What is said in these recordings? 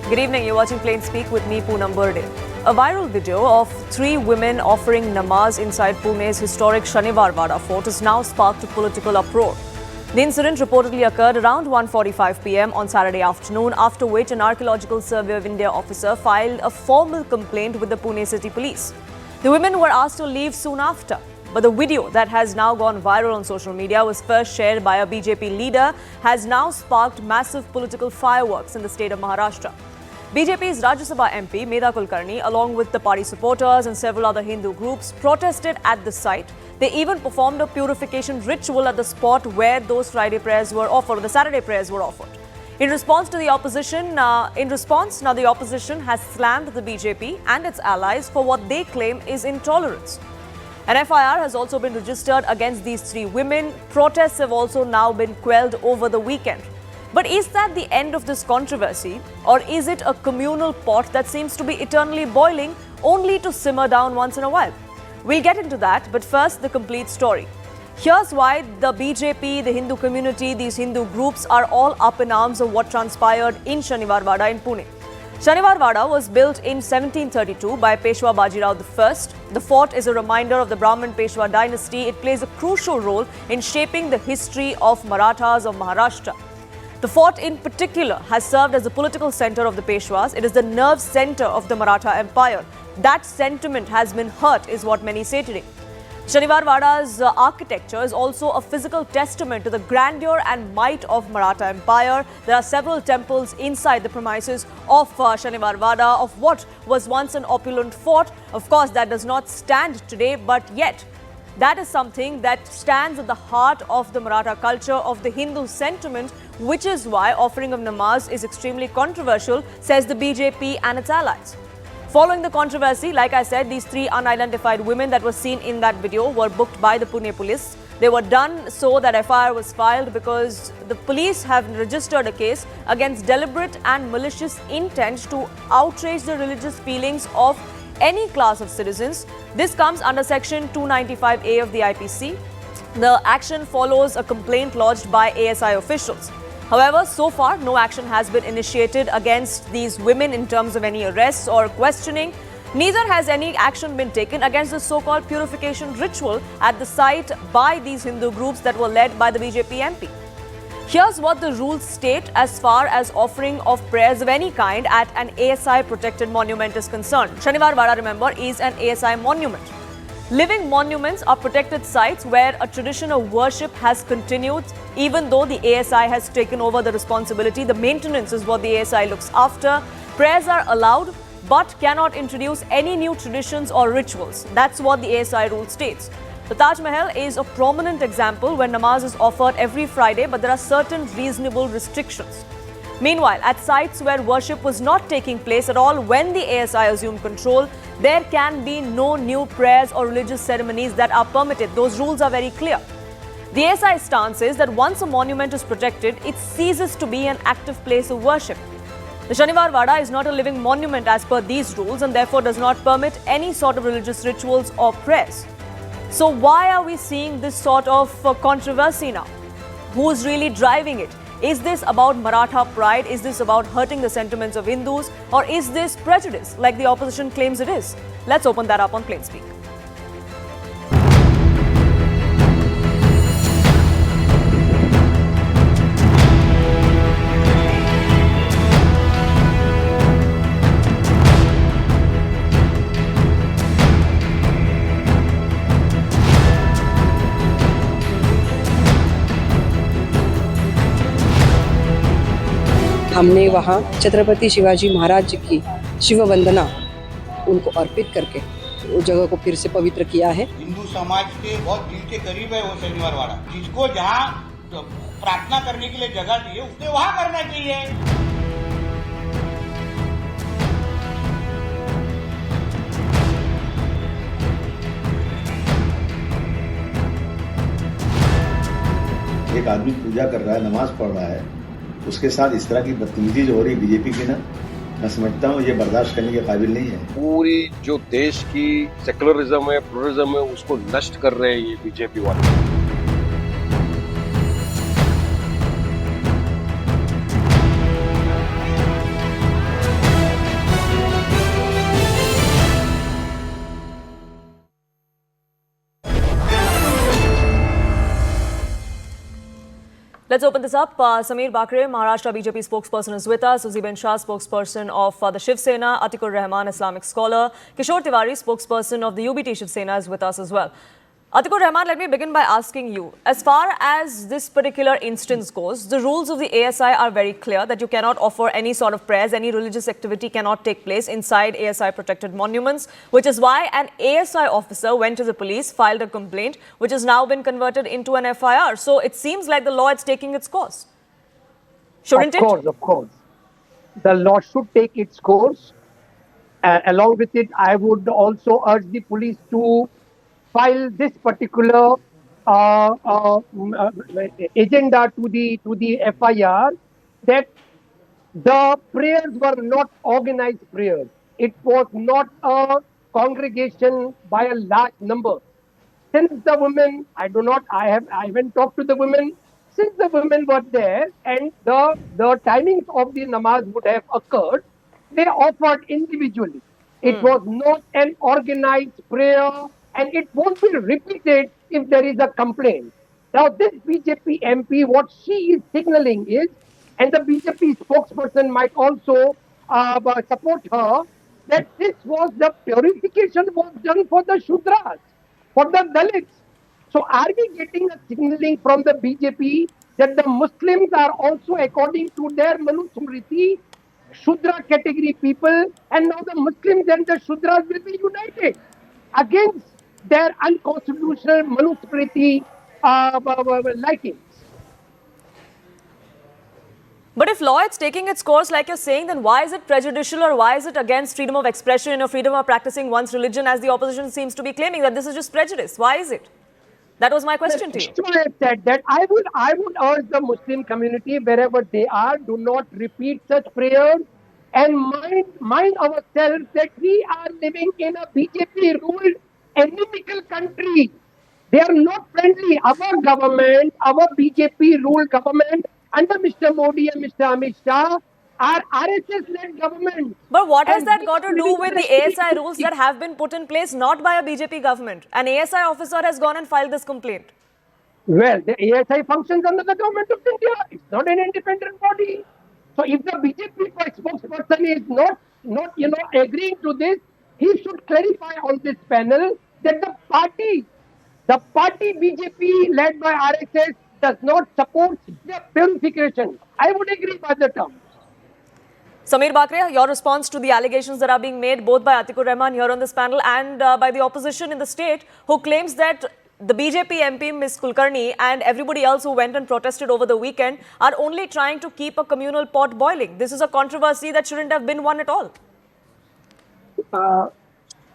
Good evening, you're watching Plain Speak with me, Pune Shaniwar. A viral video of 3 women offering namaz inside Pune's historic Shaniwar Wada fort has now sparked a political uproar. The incident reportedly occurred around 1:45 p.m. on Saturday afternoon, after which an Archaeological Survey of India officer filed a formal complaint with the Pune City Police. The women were asked to leave soon after. But the video that has now gone viral on social media was first shared by a BJP leader, has now sparked massive political fireworks in the state of Maharashtra. BJP's Rajya Sabha MP Medha Kulkarni, along with the party supporters and several other Hindu groups, protested at the site. They even performed a purification ritual at the spot where those Friday prayers were offered, the Saturday prayers were offered. In response, the opposition has slammed the BJP and its allies for what they claim is intolerance. An FIR has also been registered against these 3 women. Protests have also now been quelled over the weekend. But is that the end of this controversy, or is it a communal pot that seems to be eternally boiling only to simmer down once in a while? We'll get into that, but first, the complete story. Here's why the BJP, the Hindu community, these Hindu groups are all up in arms of what transpired in Shaniwar Wada in Pune. Shaniwar Wada was built in 1732 by Peshwa Bajirao I. The fort is a reminder of the Brahmin Peshwa dynasty. It plays a crucial role in shaping the history of Marathas of Maharashtra. The fort in particular has served as the political center of the Peshwas. It is the nerve center of the Maratha Empire. That sentiment has been hurt, is what many say today. Shaniwar Wada's architecture is also a physical testament to the grandeur and might of Maratha Empire. There are several temples inside the premises of Shaniwar Wada, of what was once an opulent fort. Of course, that does not stand today, but yet that is something that stands at the heart of the Maratha culture, of the Hindu sentiment, which is why offering of namaz is extremely controversial, says the BJP and its allies. Following the controversy, like I said, these 3 unidentified women that were seen in that video were booked by the Pune police. They were done so that FIR was filed because the police have registered a case against deliberate and malicious intent to outrage the religious feelings of any class of citizens. This comes under Section 295A of the IPC. The action follows a complaint lodged by ASI officials. However, so far, no action has been initiated against these women in terms of any arrests or questioning. Neither has any action been taken against the so-called purification ritual at the site by these Hindu groups that were led by the BJP MP. Here's what the rules state as far as offering of prayers of any kind at an ASI-protected monument is concerned. Shaniwar Wada, remember, is an ASI monument. Living monuments are protected sites where a tradition of worship has continued, even though the ASI has taken over the responsibility. The maintenance is what the ASI looks after. Prayers are allowed, but cannot introduce any new traditions or rituals. That's what the ASI rule states. The Taj Mahal is a prominent example where namaz is offered every Friday, but there are certain reasonable restrictions. Meanwhile, at sites where worship was not taking place at all when the ASI assumed control, there can be no new prayers or religious ceremonies that are permitted. Those rules are very clear. The ASI stance is that once a monument is protected, it ceases to be an active place of worship. The Shaniwar Wada is not a living monument as per these rules and therefore does not permit any sort of religious rituals or prayers. So why are we seeing this sort of controversy now? Who is really driving it? Is this about Maratha pride? Is this about hurting the sentiments of Hindus? Or is this prejudice, like the opposition claims it is? Let's open that up on Plain Speak. हमने वहाँ छत्रपति शिवाजी महाराज जी की शिव वंदना उनको अर्पित करके उस जगह को फिर से पवित्र किया है। हिंदू समाज के बहुत दिल के करीब है वो शनिवार वाड़ा, जिसको जहाँ प्रार्थना करने के लिए जगह दी है उसने वहाँ करना चाहिए। एक आदमी पूजा कर रहा है, नमाज पढ़ रहा है, उसके साथ इस तरह की बदतमीजी जो हो रही है बीजेपी की ना, मैं समझता हूँ ये बर्दाश्त करने के काबिल नहीं है। पूरी जो देश की सेकुलरिज्म है, प्लुरलिज्म है, उसको नष्ट कर रहे हैं ये बीजेपी वाले। Let's open this up. Sameer Bakre, Maharashtra BJP spokesperson, is with us. Uziben Shah, spokesperson of the Shiv Sena. Atikur Rahman, Islamic scholar. Kishore Tiwari, spokesperson of the UBT Shiv Sena, is with us as well. Atikur Rahman, let me begin by asking you, as far as this particular instance goes, the rules of the ASI are very clear that you cannot offer any sort of prayers, any religious activity cannot take place inside ASI protected monuments, which is why an ASI officer went to the police, filed a complaint, which has now been converted into an FIR. So it seems like the law is taking its course. Shouldn't it? Of course. The law should take its course. Along with it, I would also urge the police to file this particular agenda to the FIR that the prayers were not organized prayers. It was not a congregation by a large number. Since the women, I haven't talked to the women. Since the women were there and the timings of the namaz would have occurred, they offered individually. It was not an organized prayer, and it won't be repeated if there is a complaint. Now, this BJP MP, what she is signaling is, and the BJP spokesperson might also support her, that this was the purification was done for the Shudras, for the Dalits. So are we getting a signaling from the BJP that the Muslims are also, according to their Manusmriti, Shudra category people, and now the Muslims and the Shudras will be united against their unconstitutional Manusmriti likings? But if law is taking its course, like you're saying, then why is it prejudicial, or why is it against freedom of expression or freedom of practicing one's religion, as the opposition seems to be claiming that this is just prejudice? Why is it? That was my question to you. So I have said that I would urge the Muslim community, wherever they are, do not repeat such prayers, and mind ourselves that we are living in a BJP-ruled enemical country. They are not friendly. Our government, our BJP-ruled government under Mr. Modi and Mr. Amit Shah are RSS-led government. But what has that got to do with the ASI rules that have been put in place not by a BJP government? An ASI officer has gone and filed this complaint. Well, the ASI functions under the government of India. It's not an independent body. So if the BJP spokesperson is not agreeing to this, he should clarify on this panel that the party BJP led by RSS does not support the purification. I would agree by the terms. Sameer Bakre, your response to the allegations that are being made both by Atikur Rahman here on this panel and by the opposition in the state, who claims that the BJP MP, Ms. Kulkarni, and everybody else who went and protested over the weekend are only trying to keep a communal pot boiling. This is a controversy that shouldn't have been one at all.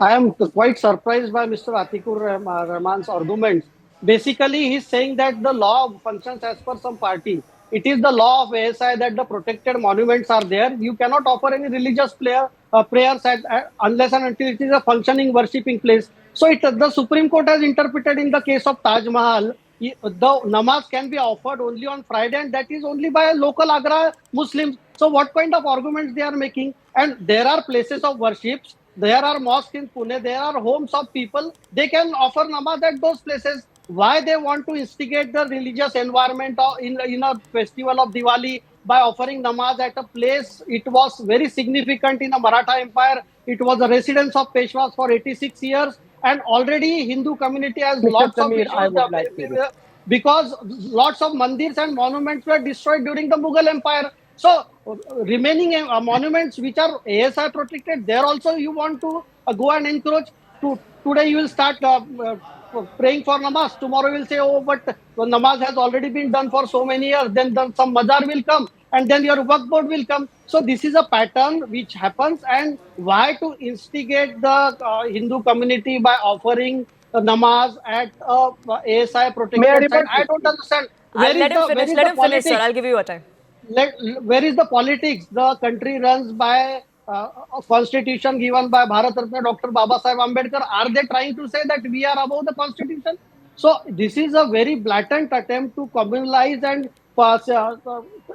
I am quite surprised by Mr. Atikur Rahman's arguments. Basically, he's saying that the law functions as per some party. It is the law of ASI that the protected monuments are there. You cannot offer any religious prayers unless and until it is a functioning worshipping place. So the Supreme Court has interpreted in the case of Taj Mahal, the namaz can be offered only on Friday, and that is only by local Agra Muslims. So what kind of arguments they are making? And there are places of worships. There are mosques in Pune. There are homes of people. They can offer namaz at those places. Why they want to instigate the religious environment in a festival of Diwali by offering namaz at a place? It was very significant in the Maratha Empire. It was a residence of Peshwas for 86 years. And already Hindu community has lots of issues because lots of mandirs and monuments were destroyed during the Mughal Empire. So remaining monuments which are ASI protected, there also you want to go and encroach. Today you will start praying for namaz. Tomorrow you will say, oh, but namaz has already been done for so many years. Then some mazar will come, and then your waqf board will come. So this is a pattern which happens. And why to instigate the Hindu community by offering namaz at ASI protected site? I don't understand. Let him finish, sir. I'll give you a time. Where is the politics? The country runs by a constitution given by Bharat Ratna Dr. Baba Saheb Ambedkar. Are they trying to say that we are above the constitution? So this is a very blatant attempt to communalize and pass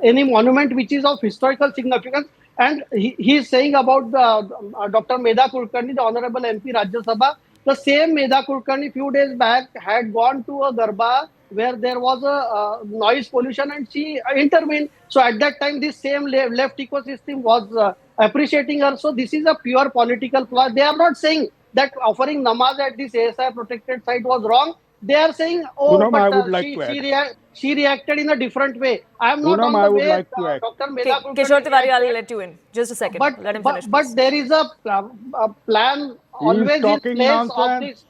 any monument which is of historical significance. And he is saying about Dr. Medha Kulkarni, the Honorable MP Rajya Sabha. The same Medha Kulkarni few days back had gone to a Garba where there was a noise pollution, and she intervened. So at that time, this same left ecosystem was appreciating her. So this is a pure political ploy. They are not saying that offering namaz at this ASI protected site was wrong. They are saying, oh, Poonam, but I would like to add. she reacted in a different way. I am not Poonam, on I the would way like to add. Dr. Okay, Medha Kishore Kulkarni Tiwari, I'll reacted. let you in. Just a second. Let him finish, But please. there is a plan He is always in talking place of nonsense. this.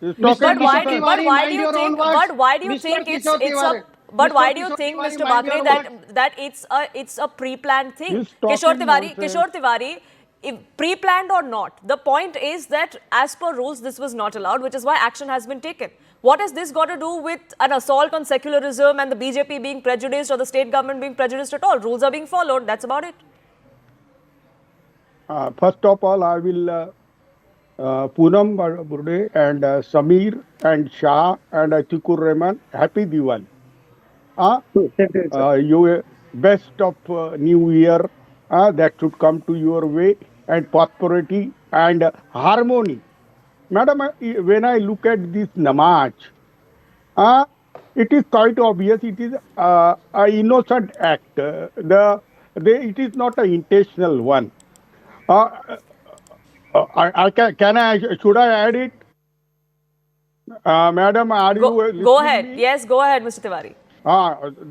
He is Mr. talking But why? Kishore nonsense. But Tiwari, why do mind you your own think? words. But why do you Mr. think it's Kishore a? Tiwari. But Mr. why do you Kishore think, Tiwari, Mr. mind your Bakri, words. that it's a pre-planned thing? He's talking nonsense. Kishore Tiwari, if pre-planned or not, the point is that as per rules, this was not allowed, which is why action has been taken. What has this got to do with an assault on secularism and the BJP being prejudiced or the state government being prejudiced at all? Rules are being followed. That's about it. First of all, I will Poonam Burde and Samir and Shah and Atikur Rahman, happy Diwali. You best of New Year that should come to your way, and prosperity and harmony. Madam, when I look at this namaz, it is quite obvious it is an innocent act. It is not an intentional one. Uh, can I should I add it? Madam, are you Go listening ahead. me? Yes, go ahead, Mr. Tiwari.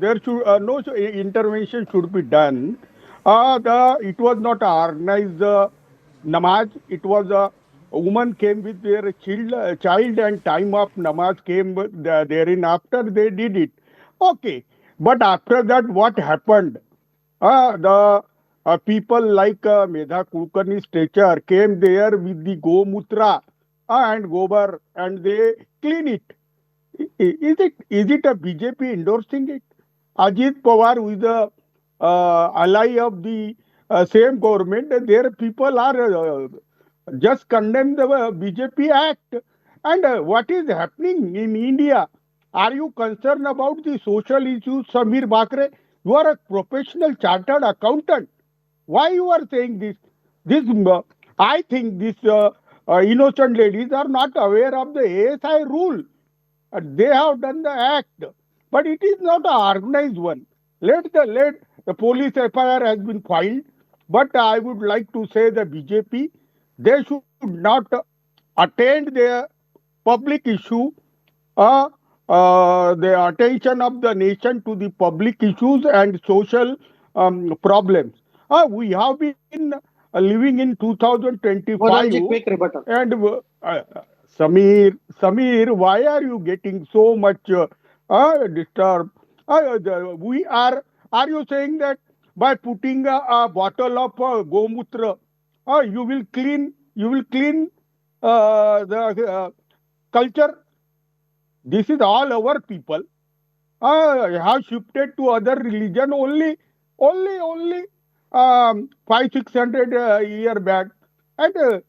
There should no intervention should be done. It was not a organized namaz. It was a woman came with their child and time of namaz came therein after they did it. Okay, but after that, what happened? The people like Medha Kulkarni's teacher came there with the Gomutra and Gobar and they clean it. Is it a BJP endorsing it? Ajit Pawar, who is the ally of the same government, their people are just condemn the BJP act. And what is happening in India? Are you concerned about the social issues, Samir Bakre? You are a professional chartered accountant. Why you are saying this? I think these innocent ladies are not aware of the ASI rule. They have done the act, but it is not an organized one. Let the police FIR has been filed, but I would like to say the BJP they should not attend their public issue, the attention of the nation to the public issues and social problems. We have been living in 2025, Moranji, quick rebuttal. and Samir, why are you getting so much disturbed? We are you saying that by putting a bottle of Gomutra, you will clean the culture? This is all our people have shifted to other religion only 500-600 year back, and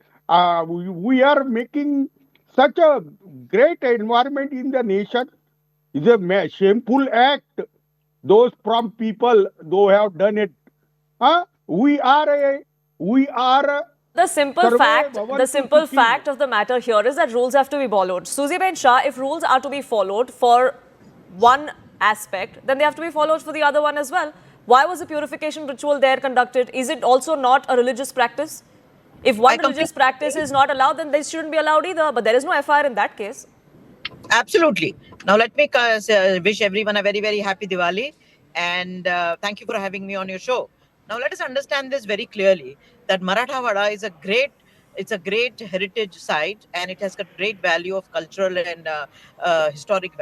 we are making such a great environment in the nation. It's a shameful act. Those prompt people, though have done it. We are The simple fact of the matter here is that rules have to be followed. Susie Ben Shah, if rules are to be followed for one aspect, then they have to be followed for the other one as well. Why was the purification ritual there conducted? Is it also not a religious practice? If one religious practice is not allowed, then this shouldn't be allowed either. But there is no FIR in that case. Absolutely. Now, let me wish everyone a very, very happy Diwali. And thank you for having me on your show. Now, let us understand this very clearly, that Maratha Wada is it's a great heritage site, and it has got great value of cultural and historic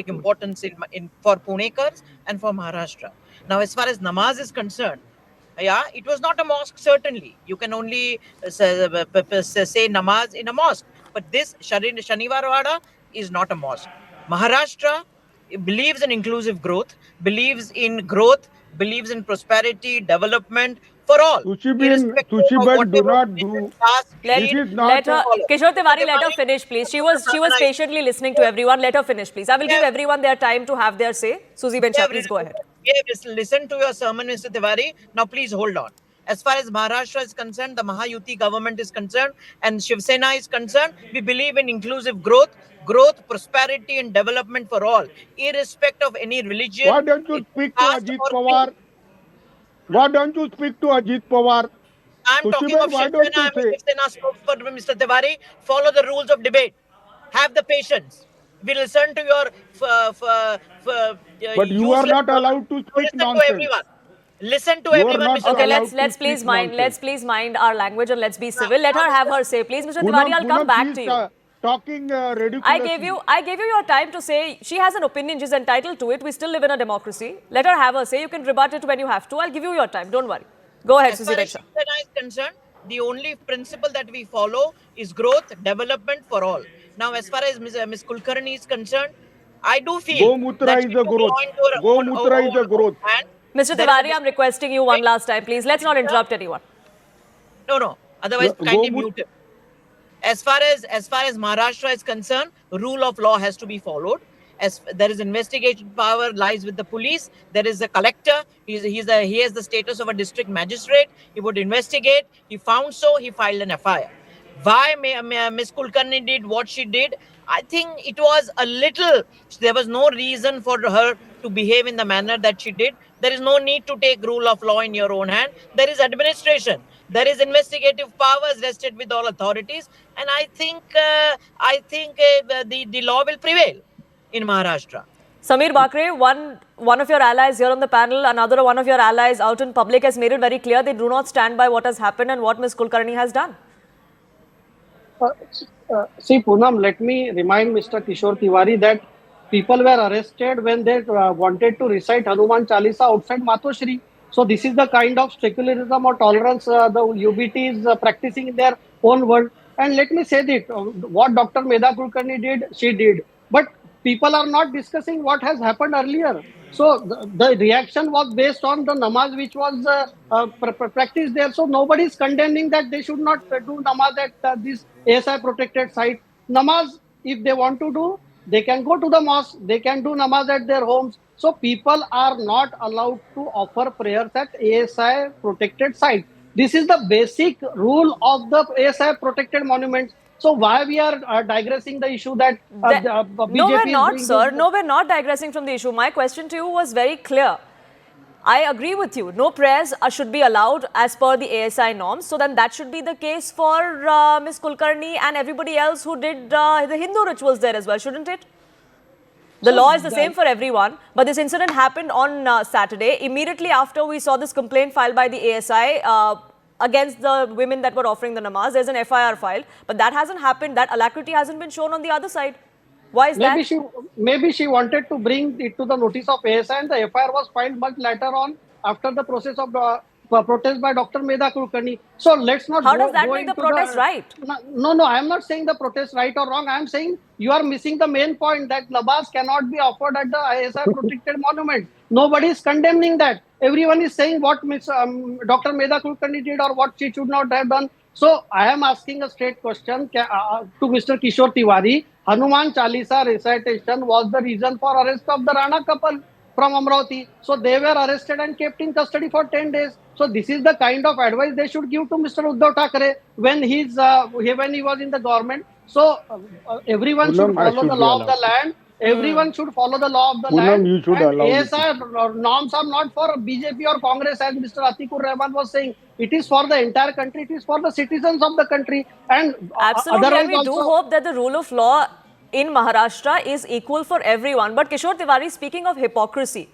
importance for Punekars and for Maharashtra. Now, as far as namaz is concerned, yeah, it was not a mosque, certainly. You can only say namaz in a mosque. But this Shaniwar Wada is not a mosque. Maharashtra believes in inclusive growth, believes in prosperity, development for all. Sushiben, do not do. Let her, Kishore Tiwari, let her finish, please. She was patiently listening to everyone. Let her finish, please. I will give everyone their time to have their say. Susie Ben Shah, please go ahead. We have listened to your sermon, Mr. Tiwari. Now, please hold on. As far as Maharashtra is concerned, the Mahayuti government is concerned, and Shiv Sena is concerned, we believe in inclusive growth, prosperity, and development for all, irrespective of any Why religion, don't you speak to caste, Ajit or Pawar? creed. Why don't you speak to Ajit Pawar? I'm talking Tushibai, of why Shiv don't Sena. you I'm a say? Shiv Sena spokesperson, Mr. Tiwari. Follow the rules of debate. Have the patience. We listen to your But you are useless not words. allowed to You speak listen to nonsense. everyone. Listen to You are everyone, not Mr. Okay, Tiwari. allowed to let's speak please mind nonsense. our language and let's be Now, civil. Let now her have Mr. her say, please, Mr. Tiwari. I'll come She back is to you. talking ridiculously. I gave you your time to say she has an opinion. She's entitled to it. We still live in a democracy. Let her have her say. You can rebut it when you have to. I'll give you your time. Don't worry. Go ahead, As Susie far as Diksha. Shiv Sena is concerned, the only principle that we follow is growth, development for all. Now, as far as Ms. Kulkarni is concerned, I do feel that Gomutra she is a took growth. law into her Gomutra is a growth. hand. Mr. There is a Tiwari, I'm distinct requesting you one last time, please. Let's not interrupt anyone. no. Otherwise, kindly Gomut mute him. As far as Maharashtra is concerned, rule of law has to be followed. As there is investigation power lies with the police. There is a collector. He has the status of a district magistrate. He would investigate. He found so. He filed an FIR. Why Miss Kulkarni did what she did? I think it was a little. There was no reason for her to behave in the manner that she did. There is no need to take rule of law in your own hand. There is administration. There is investigative powers vested with all authorities, and I think the law will prevail in Maharashtra. Samir Bakre, one of your allies here on the panel, another one of your allies out in public has made it very clear they do not stand by what has happened and what Ms. Kulkarni has done. Uh, See, Poonam, let me remind Mr. Kishore Tiwari that people were arrested when they wanted to recite Hanuman Chalisa outside Matoshri. So this is the kind of secularism or tolerance the UBT is practicing in their own world. And let me say that what Dr. Medha Kulkarni did, she did. But people are not discussing what has happened earlier. So the reaction was based on the namaz which was practiced there. So nobody is condemning that they should not do namaz at this ASI protected site. Namaz, if they want to do, they can go to the mosque. They can do namaz at their homes. So people are not allowed to offer prayers at ASI protected site. This is the basic rule of the ASI protected monuments. So why we are digressing the issue that No, we're BJP is not, doing sir. this? No, we're not digressing from the issue. My question to you was very clear. I agree with you. No prayers should be allowed as per the ASI norms. So then that should be the case for Ms. Kulkarni and everybody else who did the Hindu rituals there as well, shouldn't it? The law is the same for everyone. But this incident happened on Saturday. Immediately after we saw this complaint filed by the ASI against the women that were offering the namaz, there's an FIR filed. But that hasn't happened. That alacrity hasn't been shown on the other side. Why is that? Maybe she wanted to bring it to the notice of ASI, and the FIR was filed much later on after the process of protest by Dr. Medha Kulkarni. So let's not. How does that make the protest right? No. I am not saying the protest right or wrong. I am saying you are missing the main point that namaz cannot be offered at the ASI protected monument. Nobody is condemning that. Everyone is saying what Dr. Medha Kulkarni did or what she should not have done. So I am asking a straight question to Mr. Kishore Tiwari. Hanuman Chalisa recitation was the reason for arrest of the Rana couple from Amravati. So they were arrested and kept in custody for 10 days. So this is the kind of advice they should give to Mr. Uddhav Thackeray when he was in the government. So everyone should follow the law of the land. Everyone should follow the law of the land. You should and allow ASI norms are not for BJP or Congress, as Mr. Atikur Rahman was saying. It is for the entire country. It is for the citizens of the country. And Absolutely, and we do also, hope that the rule of law in Maharashtra is equal for everyone. But Kishore Tiwari, speaking of hypocrisy,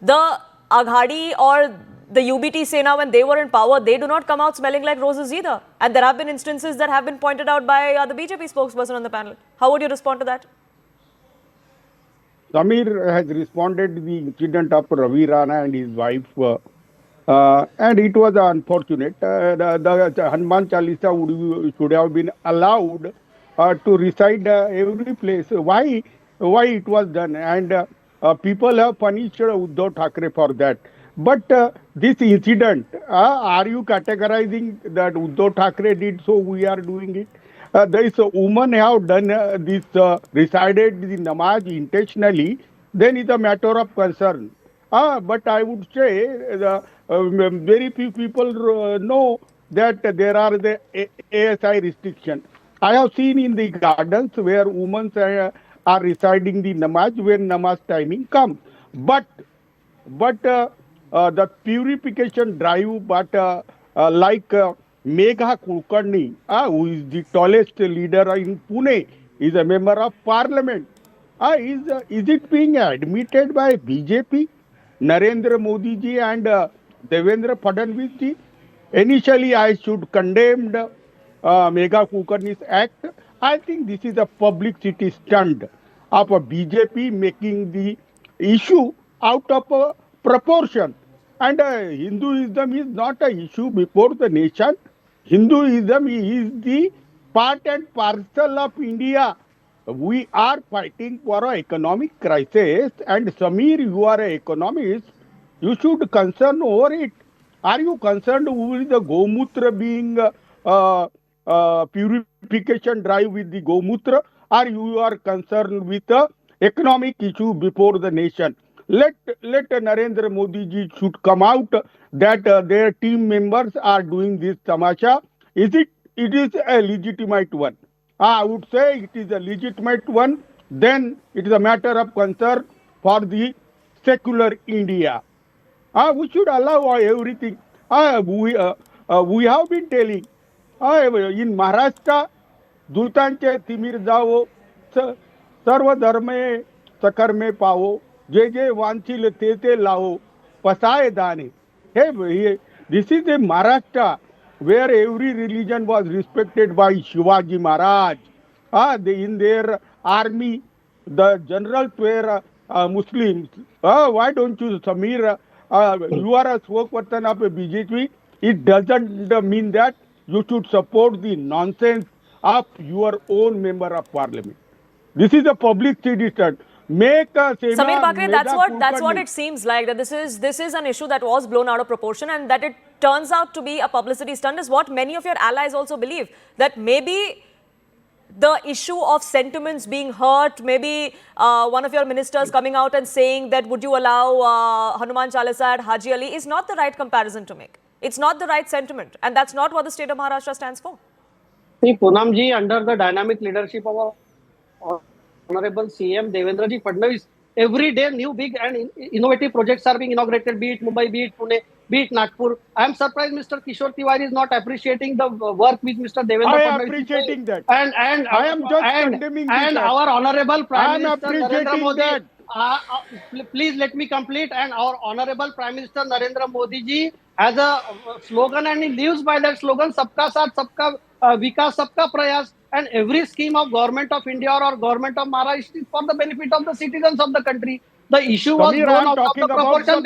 the Aghadi or the UBT Sena, when they were in power, they do not come out smelling like roses either. And there have been instances that have been pointed out by the BJP spokesperson on the panel. How would you respond to that? Samir has responded to the incident of Ravi Rana and his wife, and it was unfortunate. The Hanuman Chalisa should have been allowed to recite every place. Why it was done? And people have punished Uddhav Thackeray for that. But this incident, are you categorizing that Uddhav Thackeray did so we are doing it? There is a woman have done recited the namaz intentionally, then it's a matter of concern. But I would say very few people know that there are the ASI restriction. I have seen in the gardens where women are reciting the namaz when namaz timing comes. But the purification drive, but like Megha Kulkarni, who is the tallest leader in Pune, is a member of parliament. Is it being admitted by BJP, Narendra Modi ji and Devendra Fadnavis ji? Initially, I should condemn Megha Kulkarni's act. I think this is a publicity stunt of a BJP making the issue out of proportion. And Hinduism is not an issue before the nation. Hinduism is the part and parcel of India. We are fighting for an economic crisis, and Samir, you are an economist. You should concern over it. Are you concerned with the Gomutra being purification drive with the Gomutra, or you are concerned with the economic issue before the nation? Let Narendra Modi ji should come out that their team members are doing this tamasha. It is a legitimate one. I would say it is a legitimate one. Then it is a matter of concern for the secular India. We should allow everything. We have been telling in Maharashtra, दूतांचे तिमिर जावो, सर्व धर्मे सकर्मे पावो, जे जे वांछिल ते ते लावो, पसाय दाने. This is a Maharashtra where every religion was respected by Shivaji Maharaj. In their army, the generals were Muslims. Why don't you, Samir, you are a spokesperson of a BJP. It doesn't mean that you should support the nonsense of your own member of parliament. This is a public citizen. Samir Bakre, that's what it seems like, that this is an issue that was blown out of proportion, and that it turns out to be a publicity stunt is what many of your allies also believe, that maybe the issue of sentiments being hurt, maybe one of your ministers coming out and saying that would you allow Hanuman Chalisa at Haji Ali is not the right comparison to make. It's not the right sentiment, and that's not what the state of Maharashtra stands for. See, Poonamji, under the dynamic leadership of our Honorable CM Devendra ji Fadnavis, every day new big and innovative projects are being inaugurated, be it Mumbai, be it Pune, be it Nagpur. I am surprised Mr. Kishore Tiwari is not appreciating the work which Mr. Devendra Fadnavis is appreciating that. And I am just condemning and our Honorable Prime Minister Narendra Modi. That. Please let me complete. And our Honorable Prime Minister Narendra Modi ji has a slogan, and he lives by that slogan, Sabka Saath, Sabka Vikas, Sabka Prayas. And every scheme of government of India or government of Maharashtra is for the benefit of the citizens of the country. The issue was blown out of the proportion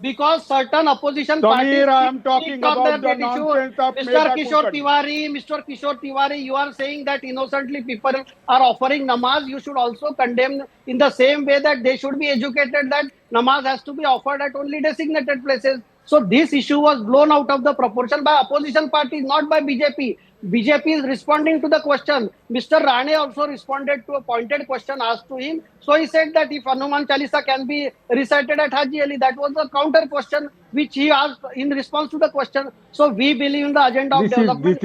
because certain opposition parties. I am talking about the nonsense of Mr. Kishore Tiwari, you are saying that innocently people are offering namaz. You should also condemn in the same way that they should be educated that namaz has to be offered at only designated places. So this issue was blown out of the proportion by opposition parties, not by BJP. BJP is responding to the question. Mr. Rane also responded to a pointed question asked to him. So he said that if Hanuman Chalisa can be recited at Haji Ali, that was a counter question which he asked in response to the question. So we believe in the agenda of development.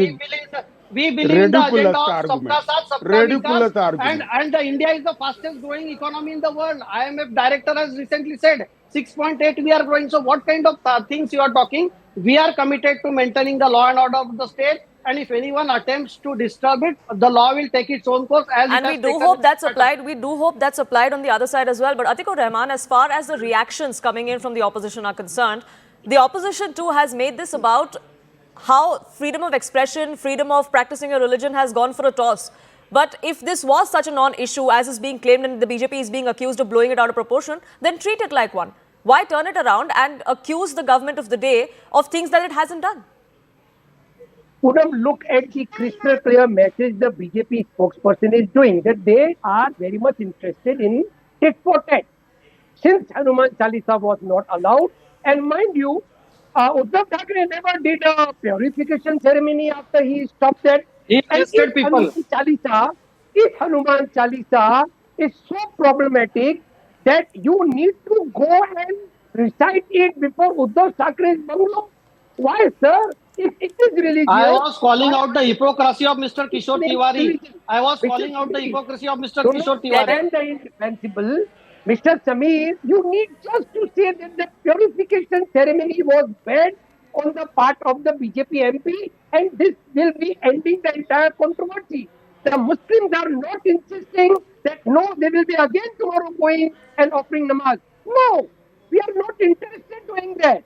We believe in the agenda of Sabka Saath, Sabka Vikas, and the India is the fastest growing economy in the world. IMF director has recently said 6.8 we are growing. So what kind of things you are talking? We are committed to maintaining the law and order of the state. And if anyone attempts to disturb it, the law will take its own course. And we do hope that's applied. We do hope that's applied on the other side as well. But Atikur Rahman, as far as the reactions coming in from the opposition are concerned, the opposition too has made this about how freedom of expression, freedom of practicing your religion has gone for a toss. But if this was such a non-issue as is being claimed and the BJP is being accused of blowing it out of proportion, then treat it like one. Why turn it around and accuse the government of the day of things that it hasn't done? Poonam, look at the crystal clear message the BJP spokesperson is doing, that they are very much interested in tit for tat. Since Hanuman Chalisa was not allowed, and mind you, Uddhav Thackeray never did a purification ceremony after he stopped that. He arrested people. If Hanuman Chalisa is so problematic that you need to go and recite it before Uddhav Thackeray's bungalow? Why, sir? If it is I religious, was calling why out the hypocrisy of Mr. it Kishore is Tiwari. religion? I was Mr. calling out the Samir, hypocrisy of Mr. do not Kishore Tiwari. stand the indefensible. Mr. Samir, you need just to say that the purification ceremony was bad on the part of the BJP MP, and this will be ending the entire controversy. The Muslims are not insisting that no, they will be again tomorrow going and offering namaz. No, we are not interested doing that.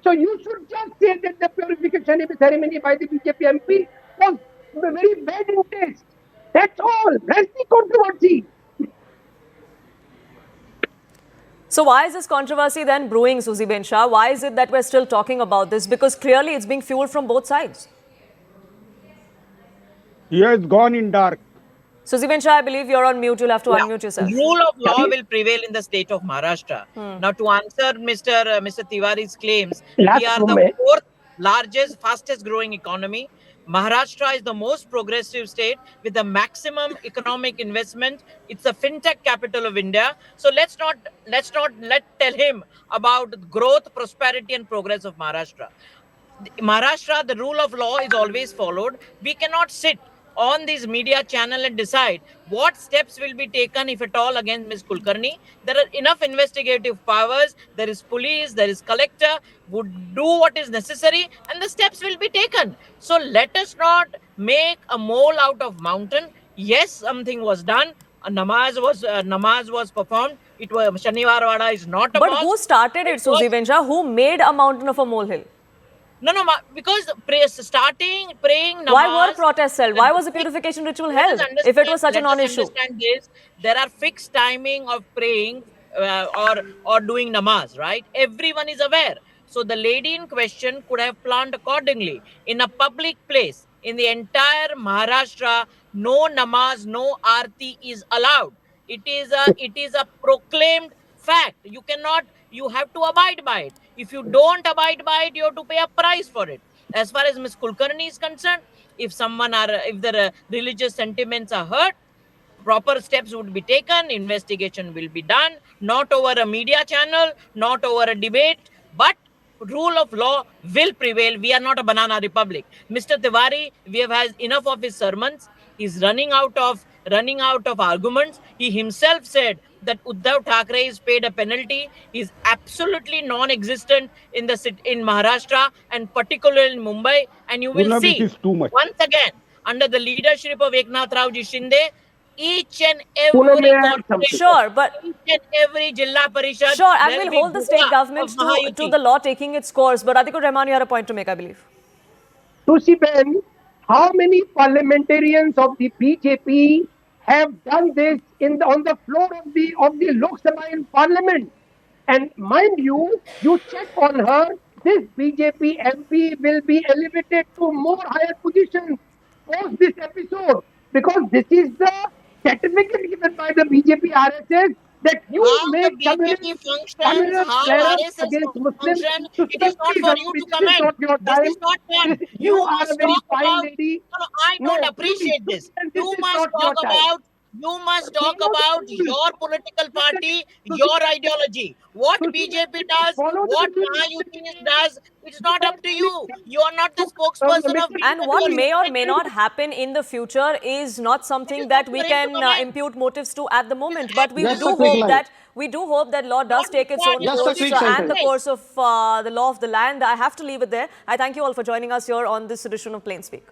So you should just say that the purification ceremony by the BJP MP was very bad in taste. That's all. That's the controversy. So why is this controversy then brewing, Suzy Ben Shah? Why is it that we're still talking about this? Because clearly it's being fueled from both sides. He has gone in dark. Suzy Ben Shah, I believe you're on mute. You'll have to unmute yourself. Rule of law will prevail in the state of Maharashtra. Now, to answer Mr. Tiwari's claims, Last we are moment. the fourth largest, fastest growing economy. Maharashtra is the most progressive state with the maximum economic investment. It's the fintech capital of India. So let's not tell him about growth, prosperity, and progress of Maharashtra. Maharashtra, the rule of law is always followed. We cannot sit on this media channel and decide what steps will be taken, if at all, against Ms. Kulkarni. There are enough investigative powers. There is police, there is collector, would do what is necessary, and the steps will be taken. So let us not make a mole out of mountain. Yes, something was done. A namaz was performed. It was Shaniwar Wada is not a But mosque. who started it, Suzy Ben Shah? Who made a mountain of a molehill? No, because starting praying namaz. Why were protests held? Why was the purification ritual held if it was such a non-issue? Understand this. There are fixed timing of praying or doing namaz, right? Everyone is aware. So the lady in question could have planned accordingly. In a public place, in the entire Maharashtra, no namaz, no arti is allowed. It is a proclaimed fact. You have to abide by it. If you don't abide by it, you have to pay a price for it. As far as Ms. Kulkarni is concerned, if the religious sentiments are hurt, proper steps would be taken, investigation will be done, not over a media channel, not over a debate, but rule of law will prevail. We are not a banana republic. Mr. Tiwari, we have had enough of his sermons. He's running out of arguments. He himself said that Uddhav Thackeray is paid a penalty. He's absolutely non-existent in Maharashtra and particularly in Mumbai. And you will Pune, see this is too much. once again under the leadership of Eknath Raoji Shinde, each and Pune, every may I add corporation, something? Sure, but each and every Jilla Parishad, sure, and there'll we'll be hold the state Buddha government of to Mahayuti. the law taking its course. But Atikur Rahman, you had a point to make, I believe. Tusi Ben, how many parliamentarians of the BJP have done this on the floor of the Lok Sabha in Parliament? And mind you, you check on her, this BJP MP will be elevated to more higher positions post this episode, because this is the certificate given by the BJP RSS that you How the make BJP functions, communal how flare-ups RSS against Muslims function, to it is not speak for up. you to This is comment. not your This time. is not done. You You are a must very talk fine about. lady. No, I don't appreciate please, this. this You is must not your talk time. about. You must talk Follow the about rules. your political party, So your ideology. What so BJP does, follow the what rules. Mahayuti does, it's not up to you. You are not the spokesperson of BJP. And what You are may or may independent. not happen in the future is not something is that not we for him to can comment. impute motives to at the moment. But we Just do a quick hope line. that law does Not take its own required. Just a course quick and the sentence. course of the law of the land. I have to leave it there. I thank you all for joining us here on this edition of Plain Speak.